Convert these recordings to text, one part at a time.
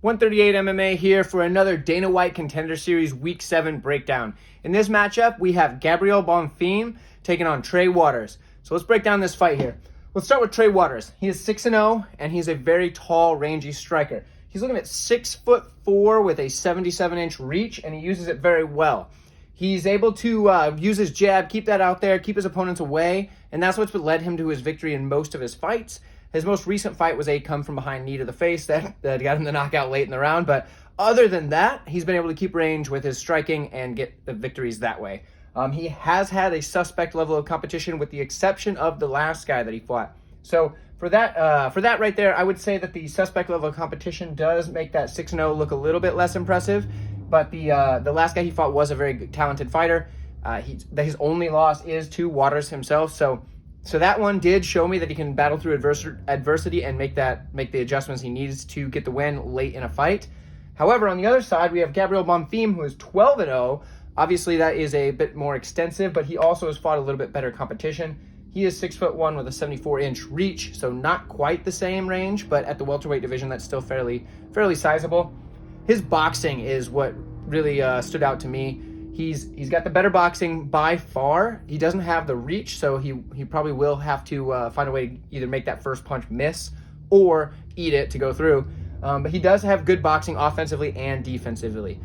138 MMA here for another Dana White Contender Series Week 7 breakdown. In this matchup, we have Gabriel Bonfim taking on Trey Waters. So let's break down this fight here. Let's start with Trey Waters. He is 6-0, and he's a very tall, rangy striker. He's looking at 6'4" with a 77-inch reach, and he uses it very well. He's able to use his jab, keep that out there, keep his opponents away, and that's what's led him to his victory in most of his fights. His most recent fight was a come-from-behind knee to the face that got him the knockout late in the round, but other than that, he's been able to keep range with his striking and get the victories that way. He has had a suspect level of competition with the exception of the last guy that he fought. So for that right there, I would say that the suspect level of competition does make that 6-0 look a little bit less impressive. But the last guy he fought was a very good, talented fighter. His only loss is to Waters himself. So that one did show me that he can battle through adversity and make the adjustments he needs to get the win late in a fight. However, on the other side, we have Gabriel Bonfim, who is 12-0. Obviously, that is a bit more extensive, but he also has fought a little bit better competition. He is 6'1" with a 74-inch reach, so not quite the same range, but at the welterweight division, that's still fairly sizable. His boxing is what really stood out to me. He's got the better boxing by far. He doesn't have the reach, so he probably will have to find a way to either make that first punch miss or eat it to go through. But he does have good boxing offensively and defensively.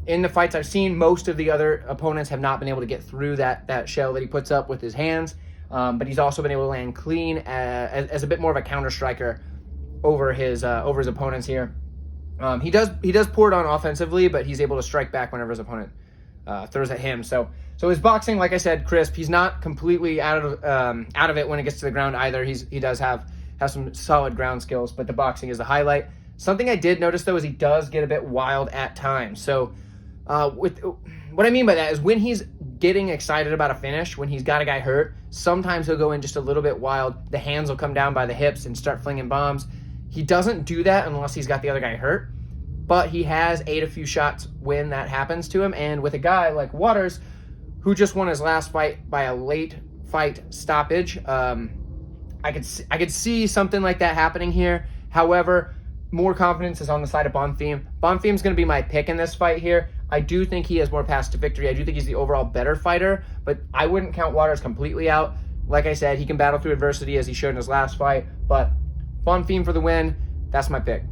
In the fights I've seen, most of the other opponents have not been able to get through that shell that he puts up with his hands. But he's also been able to land clean as a bit more of a counter striker over his opponents here. He does pour it on offensively, but he's able to strike back whenever his opponent throws at him. So his boxing, like I said, crisp. He's not completely out of it when it gets to the ground either. He does have some solid ground skills, but the boxing is the highlight. Something I did notice though is he does get a bit wild at times. So what I mean by that is when he's getting excited about a finish, when he's got a guy hurt, sometimes he'll go in just a little bit wild. The hands will come down by the hips and start flinging bombs. He doesn't do that unless he's got the other guy hurt, but he has ate a few shots when that happens to him. And with a guy like Waters, who just won his last fight by a late fight stoppage, I could see something like that happening here. However, more confidence is on the side of Bonfim. Bonfim's going to be my pick in this fight here. I do think he has more paths to victory. I do think he's the overall better fighter, but I wouldn't count Waters completely out. Like I said, he can battle through adversity as he showed in his last fight, but Bonfim for the win. That's my pick.